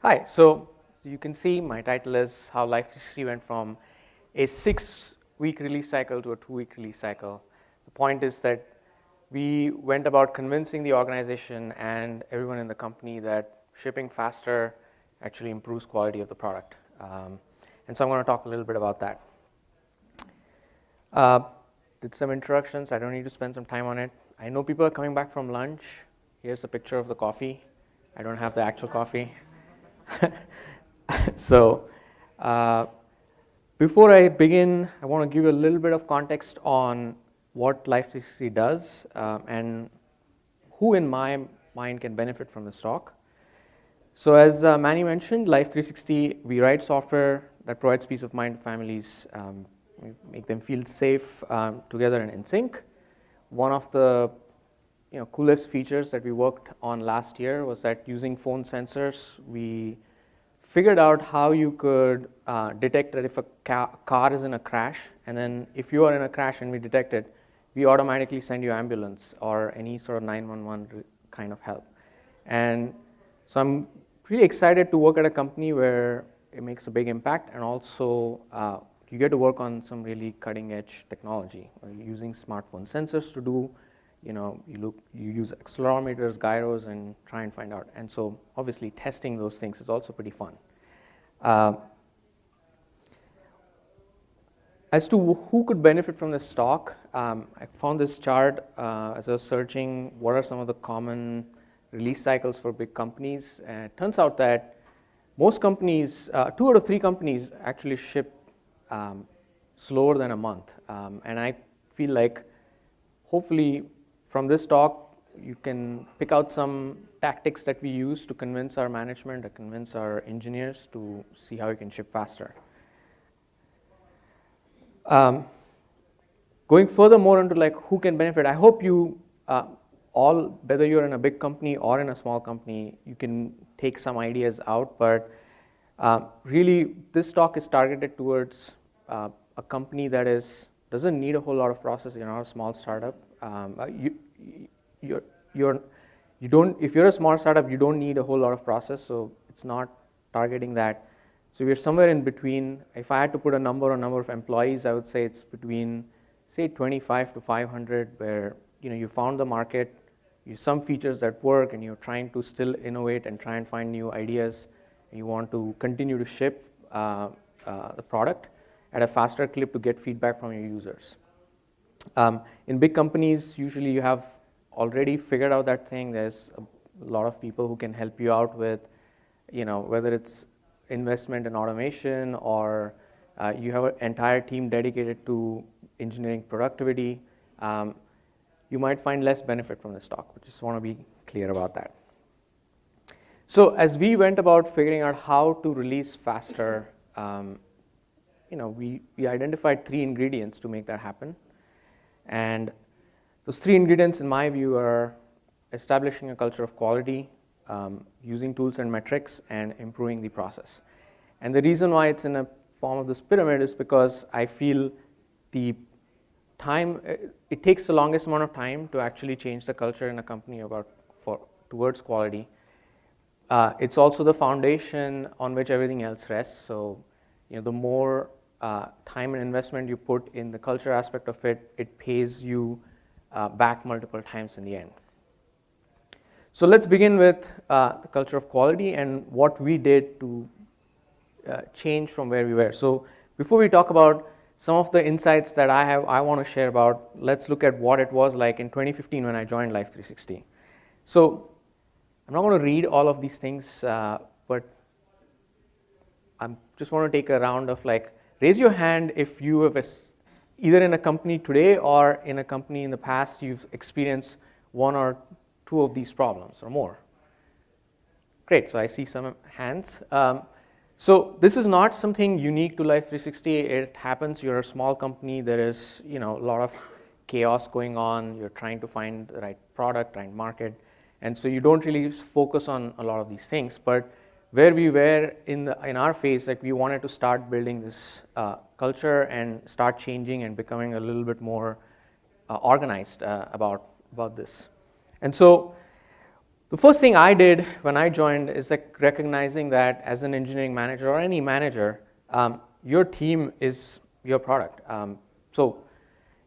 Hi, so you can see my title is how Life360 went from a 6-week release cycle to a 2-week release cycle. The point is that we went about convincing the organization and everyone in the company that shipping faster actually improves quality of the product. And so I'm going to talk a little bit about that. Did some introductions. I don't need to spend some time on it. I know people are coming back from lunch. Here's a picture of the coffee. I don't have the actual coffee. So before I begin, I want to give you a little bit of context on what Life360 does and who in my mind can benefit from this talk. So as Manny mentioned, Life360, we write software that provides peace of mind to families, we make them feel safe together and in sync. One of the coolest features that we worked on last year was that using phone sensors, we figured out how you could detect that if a car is in a crash, and then if you are in a crash and we detect it, we automatically send you ambulance or any sort of 911 kind of help. And so I'm really excited to work at a company where it makes a big impact, and also you get to work on some really cutting edge technology. You're using smartphone sensors to do, you use accelerometers, gyros, and try and find out. And so obviously testing those things is also pretty fun. As to who could benefit from this talk, I found this chart as I was searching what are some of the common release cycles for big companies. And it turns out that most companies, 2 out of 3 companies actually ship slower than a month. And I feel like hopefully from this talk, you can pick out some tactics that we use to convince our management, to convince our engineers to see how we can ship faster. Going further more into like who can benefit, I hope you all, whether you're in a big company or in a small company, you can take some ideas out. But really, this talk is targeted towards a company that doesn't need a whole lot of process. You're not a small startup. If you're a small startup, you don't need a whole lot of process, so it's not targeting that. So we're somewhere in between. If I had to put a number on number of employees, I would say it's between, say, 25 to 500, where you found the market, you have some features that work, and you're trying to still innovate and try and find new ideas, and you want to continue to ship the product at a faster clip to get feedback from your users. In big companies, usually you have already figured out that thing. There's a lot of people who can help you out with, whether it's investment in automation or you have an entire team dedicated to engineering productivity. You might find less benefit from this talk, but just want to be clear about that. So as we went about figuring out how to release faster, we identified 3 ingredients to make that happen. And those 3 ingredients, in my view, are establishing a culture of quality, using tools and metrics, and improving the process. And the reason why it's in a form of this pyramid is because I feel the time, it takes the longest amount of time to actually change the culture in a company towards quality. It's also the foundation on which everything else rests. So, the more time and investment you put in the culture aspect of it, it pays you back multiple times in the end. So let's begin with the culture of quality and what we did to change from where we were. So before we talk about some of the insights that I want to share about, let's look at what it was like in 2015 when I joined Life360. So I'm not going to read all of these things, but I just want to take a round of raise your hand if you have either in a company today or in a company in the past you've experienced 1 or 2 of these problems or more. Great, so I see some hands. So this is not something unique to Life360. It happens. You're a small company. There is a lot of chaos going on. You're trying to find the right product, right market, and so you don't really focus on a lot of these things. But where we were in our phase, we wanted to start building this culture and start changing and becoming a little bit more organized about this. And so The first thing I did when I joined is like recognizing that as an engineering manager or any manager, your team is your product. So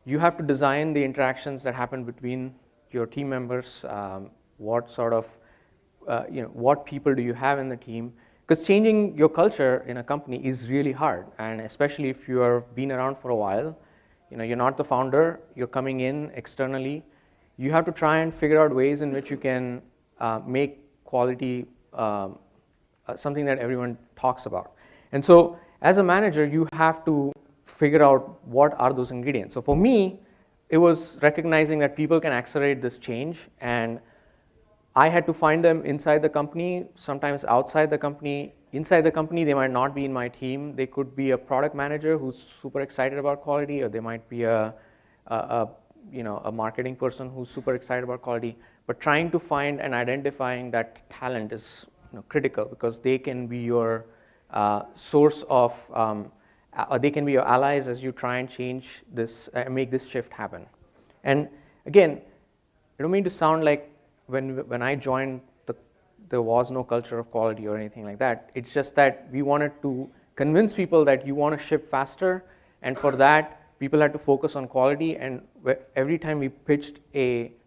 you have to design the interactions that happen between your team members. What sort of, what people do you have in the team? Because changing your culture in a company is really hard, and especially if you have been around for a while. You're not the founder. You're coming in externally. You have to try and figure out ways in which you can make quality something that everyone talks about. And so as a manager, you have to figure out what are those ingredients. So for me, it was recognizing that people can accelerate this change, and I had to find them inside the company, sometimes outside the company. Inside the company, they might not be in my team. They could be a product manager who's super excited about quality, or they might be a marketing person who's super excited about quality. But trying to find and identifying that talent is critical, because they can be your source of, they can be your allies as you try and change this, make this shift happen. And again, I don't mean to sound like when I joined, there was no culture of quality or anything like that. It's just that we wanted to convince people that you want to ship faster, and for that, people had to focus on quality. And every time we pitched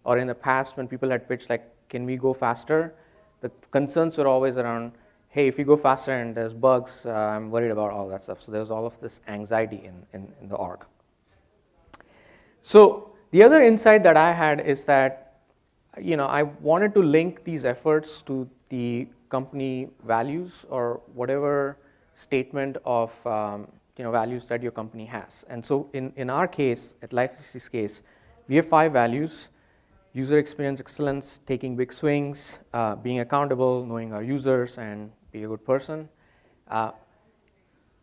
or in the past when people had pitched like, can we go faster? The concerns were always around, hey, if you go faster and there's bugs, I'm worried about all that stuff. So there's all of this anxiety in the org. So the other insight that I had is that I wanted to link these efforts to the company values, or whatever statement of values that your company has. And so in our case, at Life360's case, we have 5 values: user experience excellence, taking big swings, being accountable, knowing our users, and be a good person.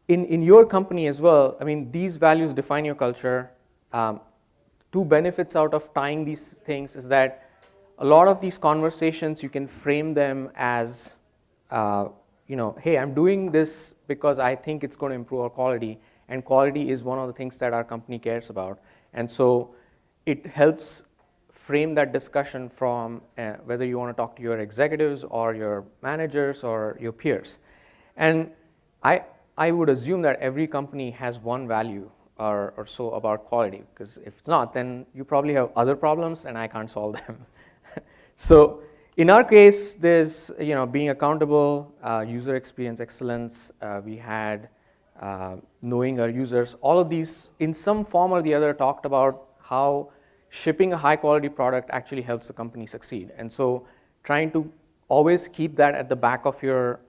In your company as well, I mean, these values define your culture. 2 benefits out of tying these things is that a lot of these conversations, you can frame them as, hey, I'm doing this because I think it's going to improve our quality, and quality is one of the things that our company cares about. And so it helps frame that discussion from whether you want to talk to your executives or your managers or your peers. And I would assume that every company has one value or so about quality, because if it's not, then you probably have other problems and I can't solve them. So in our case, there's being accountable, user experience excellence. We had knowing our users. All of these, in some form or the other, talked about how shipping a high quality product actually helps the company succeed. And so trying to always keep that at the back of your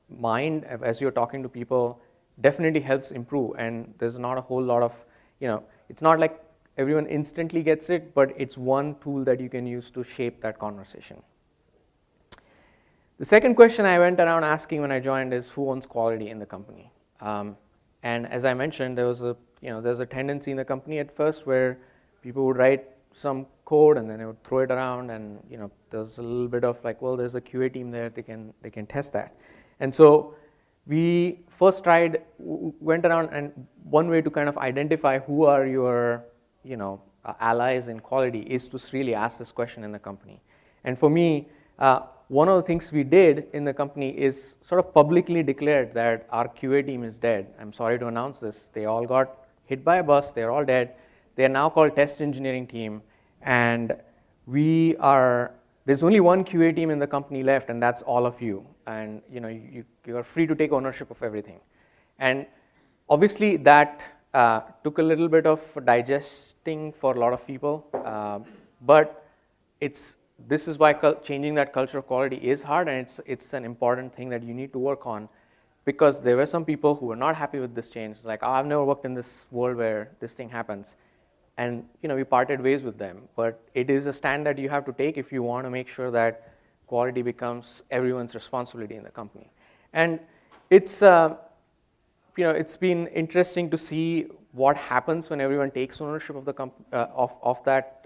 mind as you're talking to people definitely helps improve. And there's not a whole lot of, it's not like everyone instantly gets it, but it's one tool that you can use to shape that conversation. The second question I went around asking when I joined is, who owns quality in the company? And as I mentioned, there's a tendency in the company at first where people would write some code and then they would throw it around, and there's a little bit of like, well, there's a QA team there, they can test that. And so we first went around, and one way to kind of identify who are your allies in quality is to really ask this question in the company. And for me, one of the things we did in the company is sort of publicly declared that our QA team is dead. I'm sorry to announce this. They all got hit by a bus. They're all dead. They are now called test engineering team. And there's only one QA team in the company left, and that's all of you. And you are free to take ownership of everything. And obviously that took a little bit of digesting for a lot of people, but this is why changing that culture of quality is hard, and it's an important thing that you need to work on, because there were some people who were not happy with this change. Like, oh, I've never worked in this world where this thing happens, and we parted ways with them. But it is a stand that you have to take if you want to make sure that quality becomes everyone's responsibility in the company. And it's it's been interesting to see what happens when everyone takes ownership of that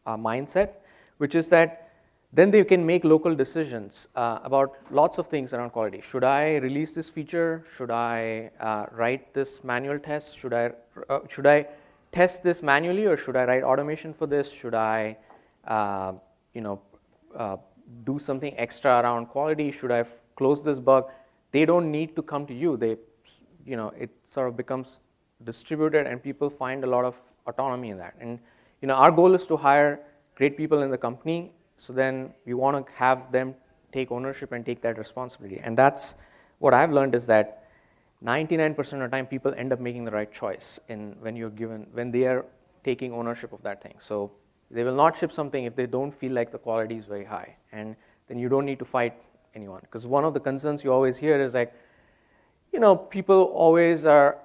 mindset, which is that then they can make local decisions about lots of things around quality. Should I release this feature? Should I write this manual test? Should I test this manually, or should I write automation for this? Should I do something extra around quality? Should I close this bug? They don't need to come to you. It sort of becomes distributed, and people find a lot of autonomy in that. And our goal is to hire great people in the company, so then we want to have them take ownership and take that responsibility. And that's what I've learned, is that 99% of the time people end up making the right choice when they are taking ownership of that thing. So they will not ship something if they don't feel like the quality is very high, and then you don't need to fight anyone. Because one of the concerns you always hear is like, people always are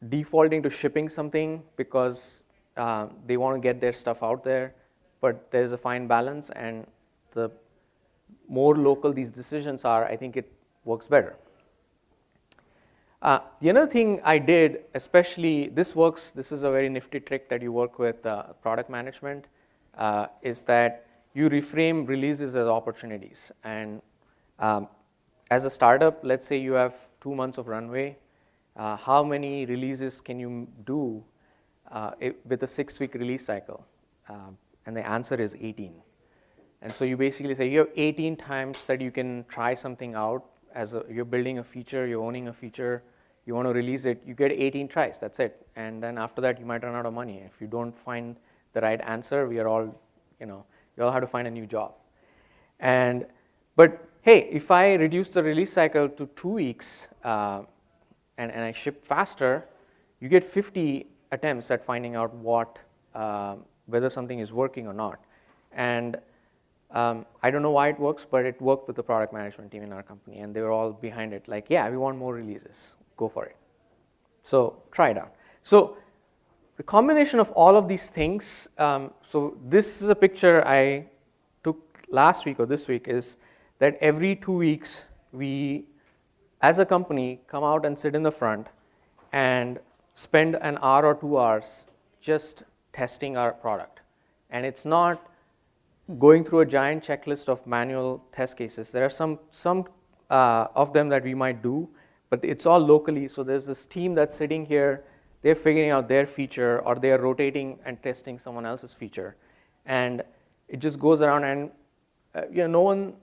defaulting to shipping something because they want to get their stuff out there, but there's a fine balance, and the more local these decisions are, I think it works better. The other thing I did, especially this is a very nifty trick that you work with product management, is that you reframe releases as opportunities. And as a startup, let's say you have 2 months of runway, how many releases can you do with a 6-week release cycle? And the answer is 18. And so you basically say you have 18 times that you can try something out. You're building a feature, you're owning a feature, you want to release it, you get 18 tries, that's it. And then after that, you might run out of money. If you don't find the right answer, you all have to find a new job. But hey, if I reduce the release cycle to 2 weeks and I ship faster, you get 50 attempts at finding out whether something is working or not. And I don't know why it works, but it worked with the product management team in our company, and they were all behind it, like, yeah, we want more releases, go for it. So try it out. So the combination of all of these things, so this is a picture I took last week or this week, is that every 2 weeks, we, as a company, come out and sit in the front and spend an hour or 2 hours just testing our product. And it's not going through a giant checklist of manual test cases. There are some of them that we might do, but it's all locally. So there's this team that's sitting here, they're figuring out their feature, or they're rotating and testing someone else's feature. And it just goes around, and no one,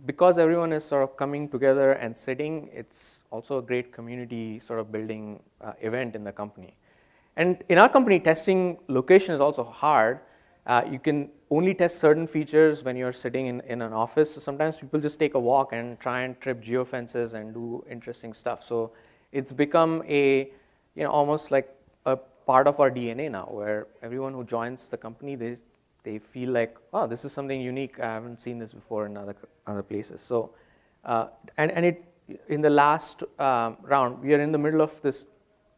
because everyone is sort of coming together and sitting, it's also a great community sort of building event in the company. And in our company, testing location is also hard. You can only test certain features when you're sitting in an office. So sometimes people just take a walk and try and trip geofences and do interesting stuff. So it's become almost like a part of our DNA now, where everyone who joins the company, they feel like, oh, this is something unique. I haven't seen this before in other places. So in the last round, we are in the middle of this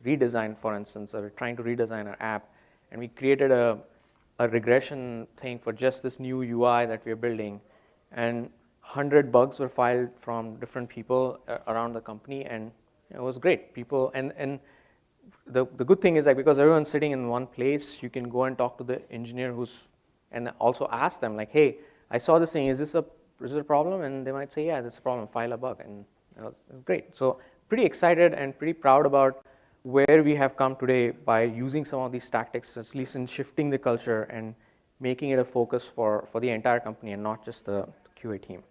redesign, for instance. We're trying to redesign our app, and we created a regression thing for just this new UI that we're building, and 100 bugs were filed from different people around the company, and it was great. People, and the good thing is that because everyone's sitting in one place, you can go and talk to the engineer and also ask them, like, hey, I saw this thing, is this a problem? And they might say, yeah, that's a problem, file a bug, and it was great. So pretty excited and pretty proud about where we have come today by using some of these tactics, at least in shifting the culture and making it a focus for the entire company and not just the QA team.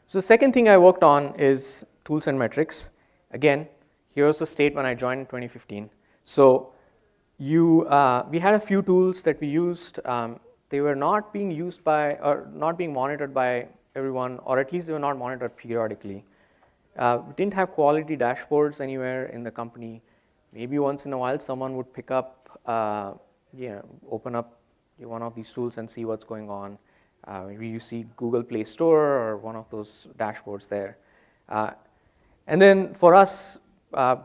So the second thing I worked on is tools and metrics. Again, here's the state when I joined in 2015. So we had a few tools that we used. They were not being used or not being monitored by everyone, or at least they were not monitored periodically. We didn't have quality dashboards anywhere in the company. Maybe once in a while, someone would pick up, open up one of these tools and see what's going on. Maybe you see Google Play Store or one of those dashboards there. And then for us,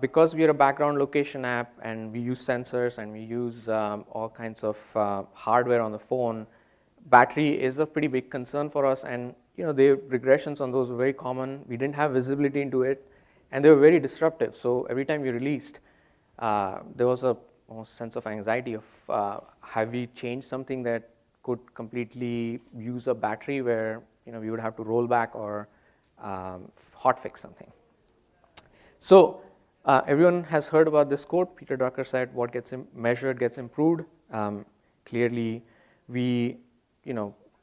because we are a background location app and we use sensors and we use all kinds of hardware on the phone, battery is a pretty big concern for us, and the regressions on those were very common. We didn't have visibility into it, and they were very disruptive. So every time we released, there was a almost sense of anxiety of have we changed something that could completely use a battery where we would have to roll back or hotfix something. So everyone has heard about this quote. Peter Drucker said, "What gets measured gets improved." Clearly, we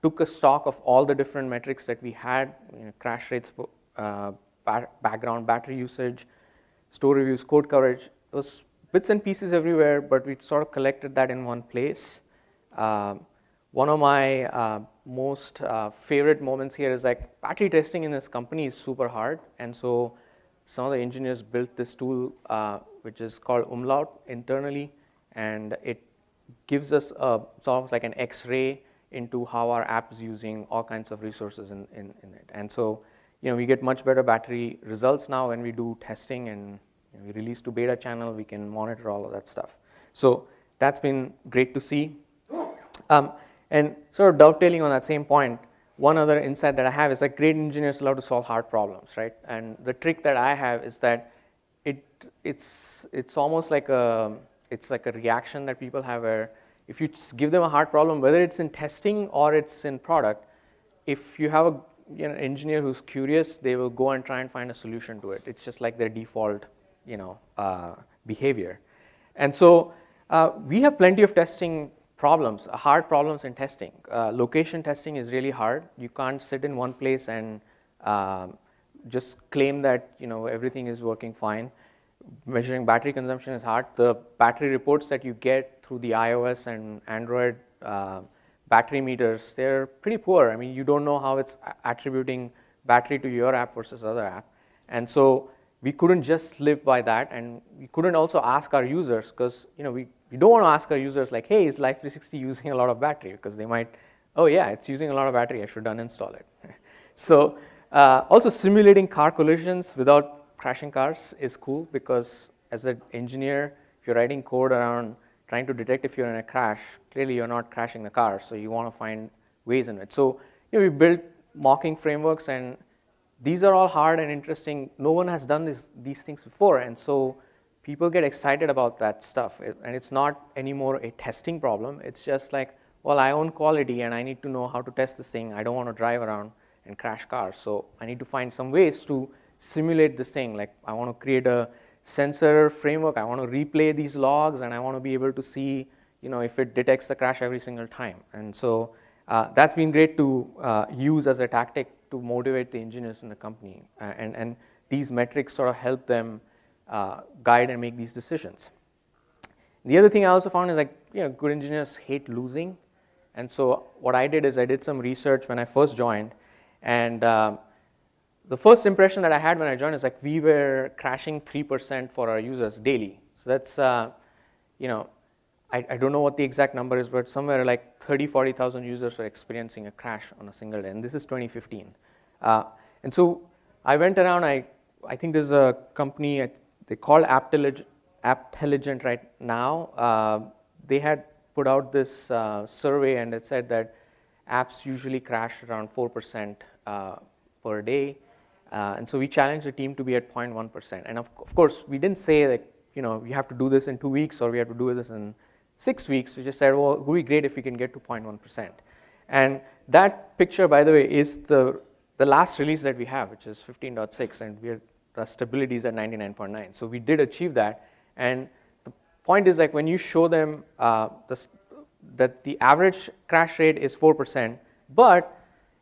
took a stock of all the different metrics that we had, crash rates, background battery usage, store reviews, code coverage. There was bits and pieces everywhere, but we sort of collected that in one place. One of my most favorite moments here is like battery testing in this company is super hard, and so some of the engineers built this tool which is called Umlaut internally, and it gives us a sort of like an X-ray into how our app is using all kinds of resources in it. And so, we get much better battery results now when we do testing, and we release to beta channel, we can monitor all of that stuff. So that's been great to see. And sort of dovetailing on that same point, one other insight that I have is like great engineers love to solve hard problems, right? And the trick that I have is that it's almost like a reaction that people have where if you just give them a hard problem, whether it's in testing or it's in product, if you have an engineer who's curious, they will go and try and find a solution to it. It's just like their default behavior. And so we have plenty of testing problems, hard problems in testing. Location testing is really hard. You can't sit in one place and just claim that everything is working fine. Measuring battery consumption is hard. The battery reports that you get through the iOS and Android battery meters, they're pretty poor. I mean, you don't know how it's attributing battery to your app versus other app. And so we couldn't just live by that, and we couldn't also ask our users, because we don't want to ask our users like, hey, is Life360 using a lot of battery? Because they might, oh yeah, it's using a lot of battery, I should uninstall it. So also simulating car collisions without crashing cars is cool, because as an engineer, if you're writing code around trying to detect if you're in a crash, clearly you're not crashing the car, so you want to find ways in it. So we built mocking frameworks, and these are all hard and interesting. No one has done these things before, and so people get excited about that stuff. And it's not anymore a testing problem. It's just like, well, I own quality and I need to know how to test this thing. I don't want to drive around and crash cars, so I need to find some ways to simulate this thing. Like, I want to create a sensor framework, I want to replay these logs, and I want to be able to see if it detects the crash every single time. And so that's been great to use as a tactic to motivate the engineers in the company, and these metrics sort of help them guide and make these decisions. The other thing I also found is like, good engineers hate losing. And so what I did is I did some research when I first joined, and the first impression that I had when I joined is like we were crashing 3% for our users daily. So that's, I don't know what the exact number is, but somewhere like 40,000 users were experiencing a crash on a single day, and this is 2015. And so I went around, I think there's a company, they call Apptelligent right now. They had put out this survey, and it said that apps usually crash around 4% per day. And so we challenged the team to be at 0.1%. And of course, we didn't say like, we have to do this in 2 weeks or we have to do this in 6 weeks. We just said, well, it would be great if we can get to 0.1%. And that picture, by the way, is the last release that we have, which is 15.6, and the stability is at 99.9. So we did achieve that. And the point is like when you show them that the average crash rate is 4%, but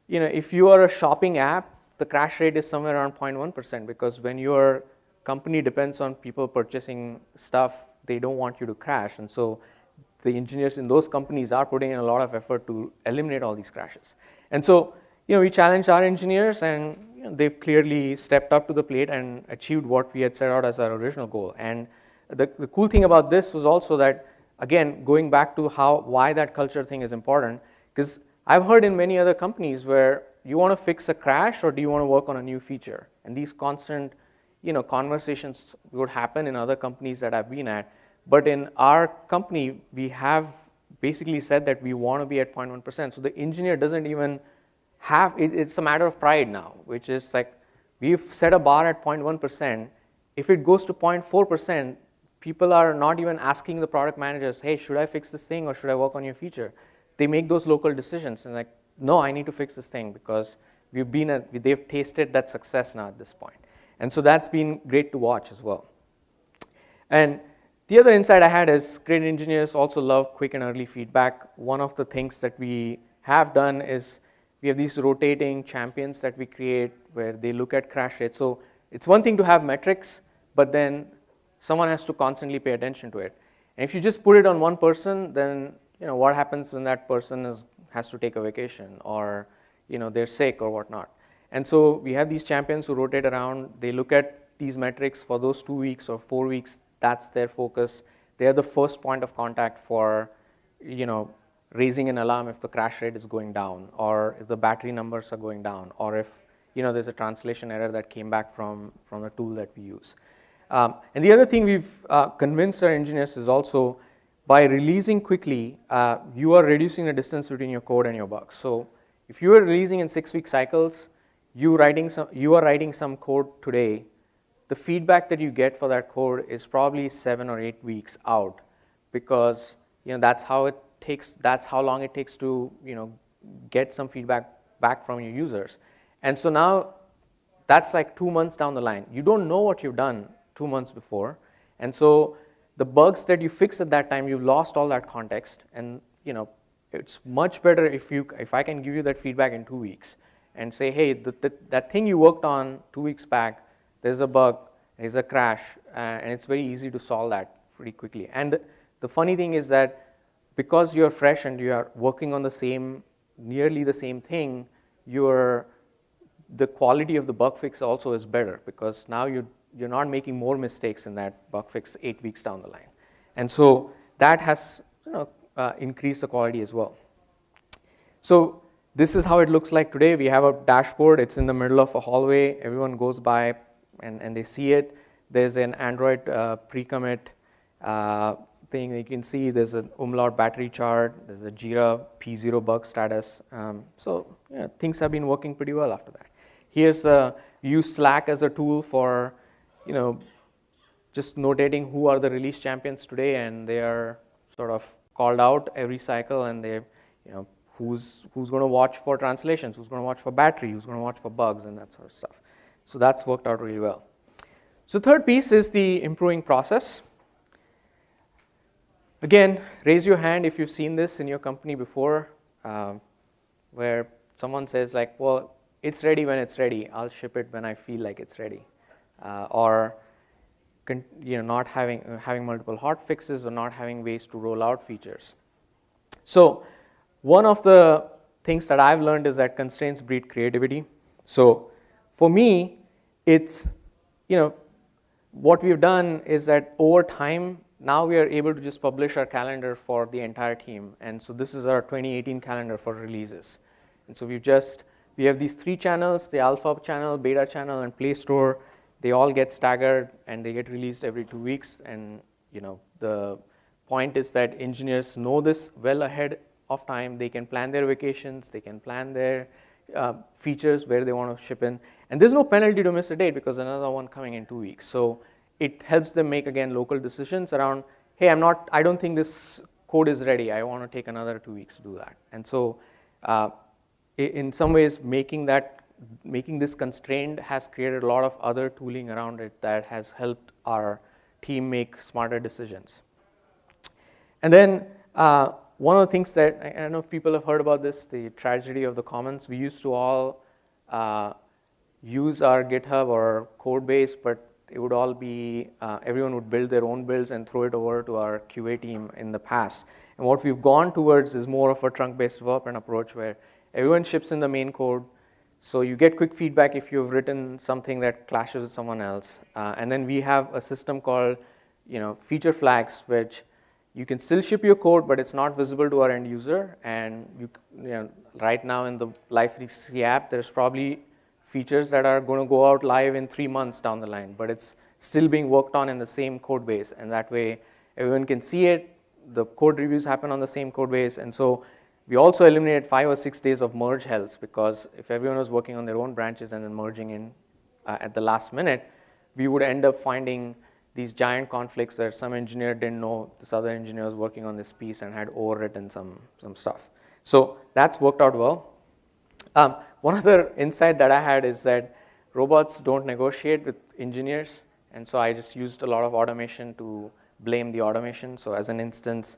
if you are a shopping app, the crash rate is somewhere around 0.1%, because when your company depends on people purchasing stuff, they don't want you to crash. And so the engineers in those companies are putting in a lot of effort to eliminate all these crashes. And so, we challenged our engineers, and they've clearly stepped up to the plate and achieved what we had set out as our original goal. And the cool thing about this was also that, again, going back to why that culture thing is important, because I've heard in many other companies where you want to fix a crash or do you want to work on a new feature? And these constant, conversations would happen in other companies that I've been at. But in our company, we have basically said that we want to be at 0.1%. So the engineer doesn't even have, it's a matter of pride now, which is like, we've set a bar at 0.1%. If it goes to 0.4%, people are not even asking the product managers, hey, should I fix this thing or should I work on your feature? They make those local decisions and like, no, I need to fix this thing because they've tasted that success now at this point. And so that's been great to watch as well. And the other insight I had is great engineers also love quick and early feedback. One of the things that we have done is we have these rotating champions that we create where they look at crash rates. So it's one thing to have metrics, but then someone has to constantly pay attention to it. And if you just put it on one person, then what happens when that person has to take a vacation, or they're sick or whatnot. And so we have these champions who rotate around. They look at these metrics for those 2 weeks or 4 weeks. That's their focus. They are the first point of contact for raising an alarm if the crash rate is going down, or if the battery numbers are going down, or if there's a translation error that came back from the tool that we use. And the other thing we've convinced our engineers is also, by releasing quickly, you are reducing the distance between your code and your bugs. So if you are releasing in 6-week cycles, you are writing some code today, the feedback that you get for that code is probably 7 or 8 weeks out, because that's how long it takes to get some feedback back from your users. And so now that's like 2 months down the line. You don't know what you've done 2 months before, and so the bugs that you fix at that time, you've lost all that context. And it's much better if I can give you that feedback in 2 weeks and say, hey, that thing you worked on 2 weeks back, there's a bug, there's a crash, and it's very easy to solve that pretty quickly. And the funny thing is that because you're fresh and you are working on nearly the same thing, the quality of the bug fix also is better, because now you're not making more mistakes in that bug fix 8 weeks down the line. And so that has increased the quality as well. So this is how it looks like today. We have a dashboard. It's in the middle of a hallway. Everyone goes by and they see it. There's an Android pre-commit thing you can see. There's an umlaut battery chart. There's a Jira P0 bug status. So things have been working pretty well after that. Here's we use Slack as a tool for just notating who are the release champions today, and they are sort of called out every cycle, and they who's going to watch for translations, who's going to watch for battery, who's going to watch for bugs, and that sort of stuff. So that's worked out really well. So third piece is the improving process. Again, raise your hand if you've seen this in your company before, where someone says like, well, it's ready when it's ready. I'll ship it when I feel like it's ready. Or not having multiple hot fixes, or not having ways to roll out features. So one of the things that I've learned is that constraints breed creativity. So for me, it's what we've done is that over time, now we are able to just publish our calendar for the entire team. And so this is our 2018 calendar for releases. And so we have these 3 channels: the alpha channel, beta channel, and Play Store. They all get staggered and they get released every 2 weeks. And the point is that engineers know this well ahead of time. They can plan their vacations, they can plan their features where they want to ship in. And there's no penalty to miss a date, because another one coming in 2 weeks. So it helps them make, again, local decisions around, hey, I don't think this code is ready. I want to take another 2 weeks to do that. And so in some ways, making this constrained has created a lot of other tooling around it that has helped our team make smarter decisions. And then one of the things that, I don't know if people have heard about this, the tragedy of the commons. We used to all use our GitHub or code base, but it would all be, everyone would build their own builds and throw it over to our QA team in the past. And what we've gone towards is more of a trunk-based development approach, where everyone ships in the main code. So you get quick feedback if you've written something that clashes with someone else. And then we have a system called feature flags, which you can still ship your code, but it's not visible to our end user. And right now in the Life360 app, there's probably features that are going to go out live in 3 months down the line, but it's still being worked on in the same code base. And that way, everyone can see it. The code reviews happen on the same code base. And so we also eliminated 5 or 6 days of merge hells, because if everyone was working on their own branches and then merging in at the last minute, we would end up finding these giant conflicts where some engineer didn't know this other engineer was working on this piece and had overwritten some stuff. So that's worked out well. One other insight that I had is that robots don't negotiate with engineers. And so I just used a lot of automation to blame the automation. So as an instance,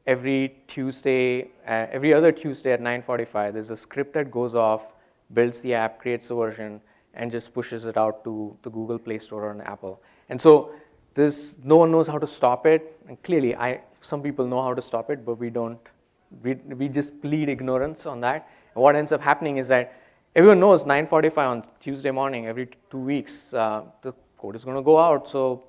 every Tuesday, every other Tuesday at 9:45, there's a script that goes off, builds the app, creates a version, and just pushes it out to the Google Play Store or an Apple. And so no one knows how to stop it. And clearly, some people know how to stop it, but we don't. We just plead ignorance on that. And what ends up happening is that everyone knows 9:45 on Tuesday morning, every 2 weeks, the code is going to go out. So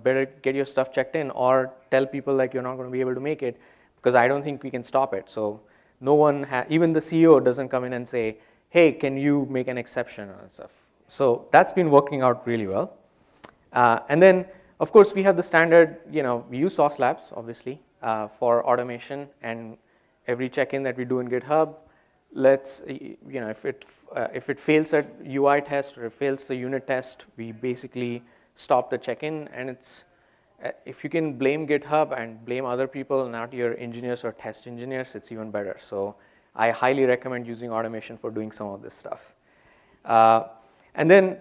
better get your stuff checked in, or tell people like you're not going to be able to make it, because I don't think we can stop it. So no one, even the CEO doesn't come in and say, hey, can you make an exception and stuff. So that's been working out really well. And then, of course, we have the standard, we use Sauce Labs, obviously, for automation, and every check-in that we do in GitHub, if it fails at UI test or it fails the unit test, we basically stop the check-in. And if you can blame GitHub and blame other people, not your engineers or test engineers, it's even better. So I highly recommend using automation for doing some of this stuff. And then,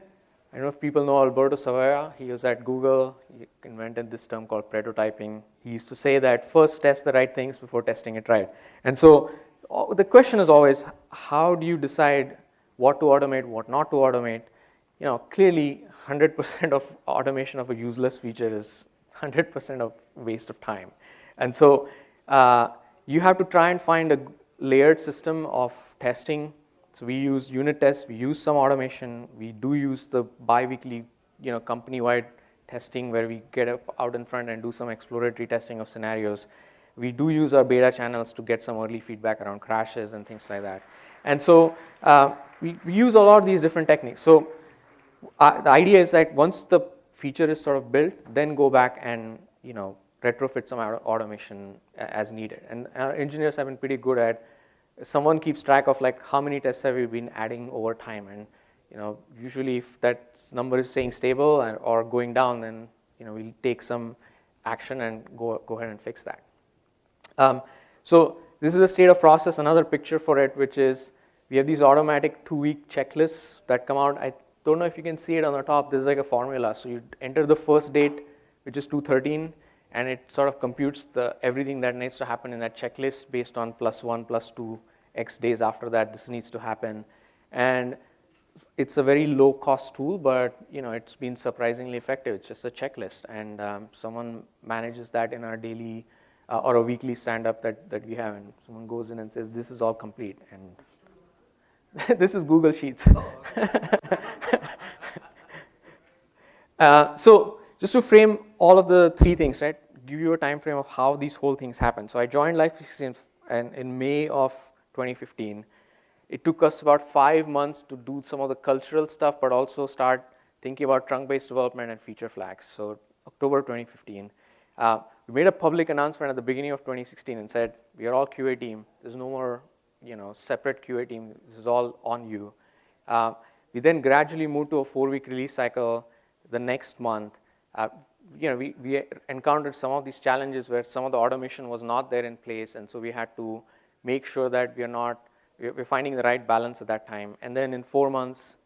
I don't know if people know Alberto Savoia. He was at Google. He invented this term called prototyping. He used to say that first test the right things before testing it right. And so the question is always, how do you decide what to automate, what not to automate? Clearly 100% of automation of a useless feature is 100% of waste of time. And so you have to try and find a layered system of testing. So we use unit tests, we use some automation, we do use the bi-weekly, company-wide testing where we get out in front and do some exploratory testing of scenarios. We do use our beta channels to get some early feedback around crashes and things like that. And so we use a lot of these different techniques. So the idea is that once the feature is sort of built, then go back and retrofit some automation as needed. And our engineers have been pretty good at. Someone keeps track of like how many tests have we been adding over time, and usually if that number is staying stable or going down, then we'll take some action and go ahead and fix that. So this is the state of process. Another picture for it, which is we have these automatic 2-week checklists that come out. I don't know if you can see it on the top. This is like a formula. So you enter the first date, which is 2/13, and it sort of computes everything that needs to happen in that checklist based on +1, +2, X days after that this needs to happen. And it's a very low cost tool, but it's been surprisingly effective. It's just a checklist, and someone manages that in our daily or a weekly stand-up that we have, and someone goes in and says, this is all complete, and this is Google Sheets. So just to frame all of the three things, right? Give you a time frame of how these whole things happen. So I joined Life360 in May of 2015. It took us about 5 months to do some of the cultural stuff, but also start thinking about trunk-based development and feature flags. So October 2015. We made a public announcement at the beginning of 2016 and said, we are all QA team. There's no more separate QA team. This is all on you. We then gradually moved to a 4-week release cycle the next month. We encountered some of these challenges where some of the automation was not there in place, and so we had to make sure that we're finding the right balance at that time. And then in 4 months,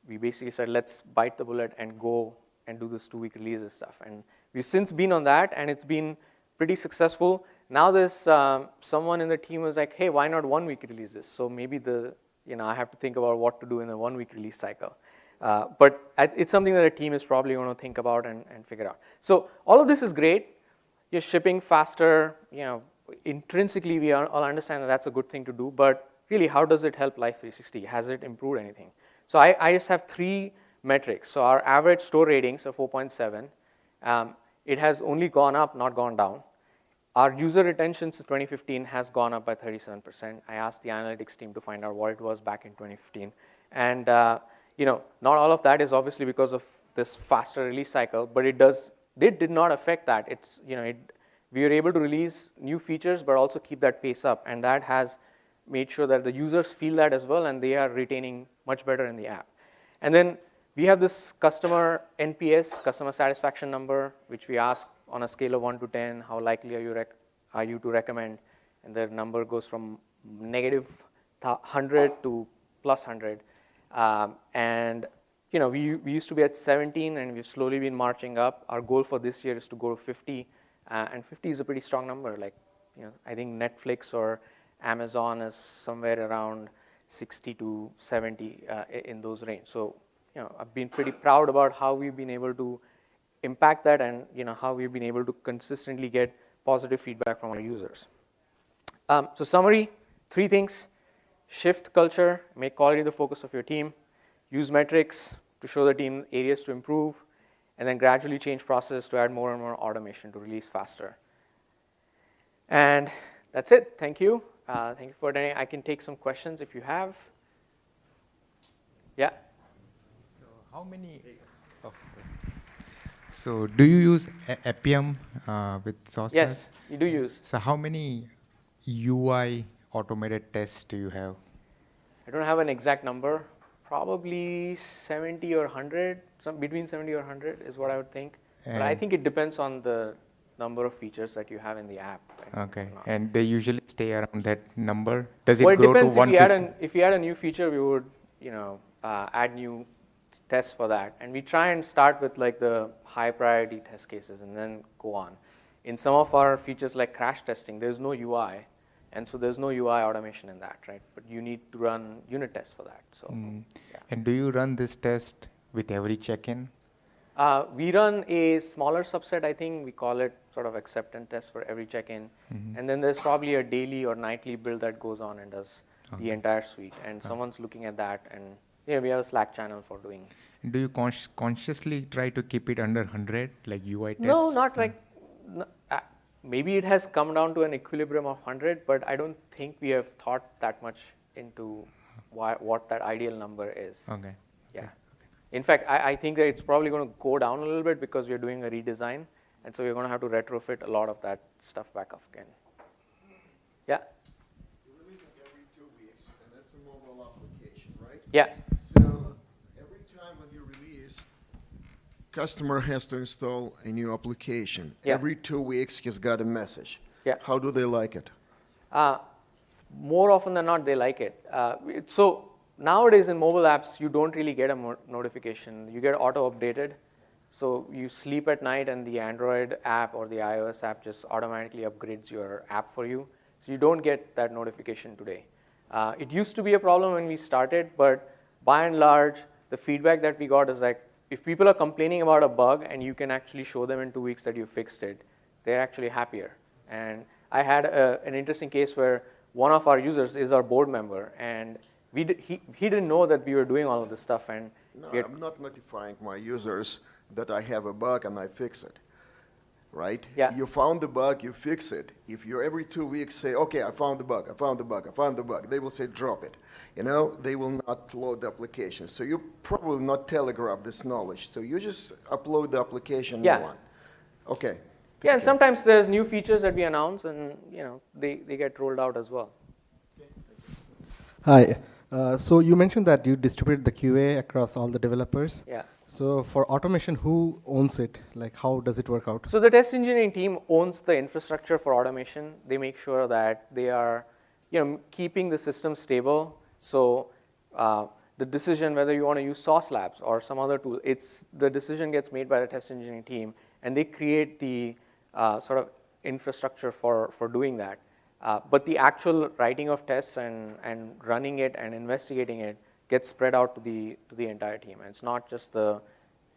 we basically said, let's bite the bullet and go and do this 2-week releases stuff. And we've since been on that, and it's been pretty successful. Now there's someone in the team who's like, hey, why not 1-week releases? So maybe I have to think about what to do in a 1-week release cycle. But it's something that a team is probably going to think about and figure out. So all of this is great. You're shipping faster. Intrinsically, we all understand that that's a good thing to do. But really, how does it help Life360? Has it improved anything? So I just have 3 metrics. So our average store ratings are 4.7. It has only gone up, not gone down. Our user retention since 2015 has gone up by 37%. I asked the analytics team to find out what it was back in 2015. And not all of that is obviously because of this faster release cycle, but it did not affect that. We were able to release new features, but also keep that pace up, and that has made sure that the users feel that as well, and they are retaining much better in the app. And then we have this customer NPS, customer satisfaction number, which we ask on a scale of 1 to 10, how likely are you to recommend? And the number goes from -100 to +100. And we used to be at 17, and we've slowly been marching up. Our goal for this year is to go to 50, and 50 is a pretty strong number. Like I think Netflix or Amazon is somewhere around 60 to 70 in those range. So, I've been pretty proud about how we've been able to impact that, and how we've been able to consistently get positive feedback from our users. So summary, 3 things: shift culture, make quality the focus of your team, use metrics to show the team areas to improve, and then gradually change process to add more and more automation to release faster. And that's it. Thank you. Thank you for attending. I can take some questions if you have. Yeah. So how many? Oh, so do you use Appium with Sauce? Yes, you do use. So how many UI automated tests do you have? I don't have an exact number. Probably 70 or 100. Between 70 or 100 is what I would think. But I think it depends on the number of features that you have in the app. Okay. And they usually stay around that number? Does it Well, it grow depends. to 150? If you add a new feature, we would add new tests for that. And we try and start with like the high priority test cases and then go on. In some of our features like crash testing, there's no UI. And so there's no UI automation in that, right? But you need to run unit tests for that. So, yeah. And do you run this test with every check-in? We run a smaller subset, I think. We call it sort of acceptance test for every check-in. And then there's probably a daily or nightly build that goes on and does the entire suite. And someone's looking at that. And we have a Slack channel for doing. Do you consciously try to keep it under 100, like UI tests? No, not like. Maybe it has come down to an equilibrium of 100, but I don't think we have thought that much into what that ideal number is. Okay. Yeah. Okay. In fact, I think that it's probably going to go down a little bit because we're doing a redesign, and so we're going to have to retrofit a lot of that stuff back up again. Yeah? You're releasing every 2 weeks, and that's a mobile application, right? Yeah. So every time when you release, customer has to install a new application. Yeah. Every 2 weeks, he's got a message. Yeah. How do they like it? More often than not, they like it. So nowadays in mobile apps, you don't really get a notification. You get auto-updated. So you sleep at night and the Android app or the iOS app just automatically upgrades your app for you. So you don't get that notification today. It used to be a problem when we started, but by and large, the feedback that we got is like, if people are complaining about a bug and you can actually show them in 2 weeks that you fixed it, they're actually happier. And I had an interesting case where one of our users is our board member, and he didn't know that we were doing all of this stuff. And No, I'm not notifying my users that I have a bug and I fix it, right? Yeah. You found the bug, you fix it. If you every 2 weeks say, okay, I found the bug, I found the bug, I found the bug, they will say drop it. They will not load the application. So you probably not telegraph this knowledge. So you just upload the application, Yeah. new one. Okay. yeah, and sometimes there's new features that we announce, and they get rolled out as well. Hi. So you mentioned that you distribute the QA across all the developers. Yeah. So for automation, who owns it? Like, how does it work out? So the test engineering team owns the infrastructure for automation. They make sure that they are, keeping the system stable. So the decision whether you want to use Sauce Labs or some other tool, the decision gets made by the test engineering team, and they create the sort of infrastructure for doing that. But the actual writing of tests and running it and investigating it gets spread out to the entire team. And it's not just the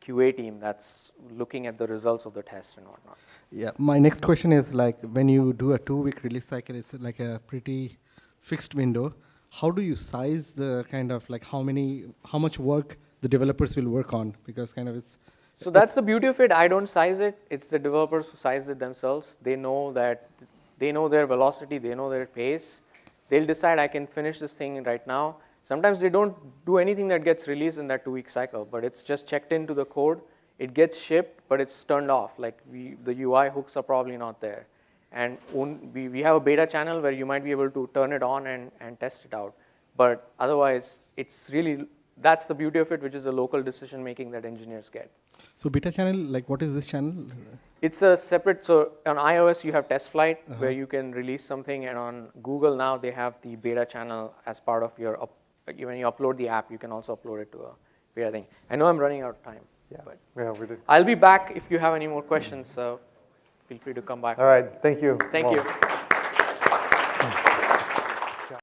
QA team that's looking at the results of the test and whatnot. Yeah. My next question is, like, when you do a 2-week release cycle, it's like a pretty fixed window. How do you size the kind of like how much work the developers will work on? Because kind of it's. So that's the beauty of it. I don't size it. It's the developers who size it themselves. They know their velocity, they know their pace. They'll decide I can finish this thing right now. Sometimes they don't do anything that gets released in that 2-week cycle, but it's just checked into the code. It gets shipped, but it's turned off. Like the UI hooks are probably not there. And we have a beta channel where you might be able to turn it on and test it out. But otherwise, that's the beauty of it, which is the local decision making that engineers get. So beta channel, like what is this channel? It's a separate, so on iOS you have test flight where you can release something, and on Google now they have the beta channel as part of your, when you upload the app, you can also upload it to a beta thing. I know I'm running out of time. Yeah, but we did. I'll be back if you have any more questions, so feel free to come back. All right, thank you. Thank you.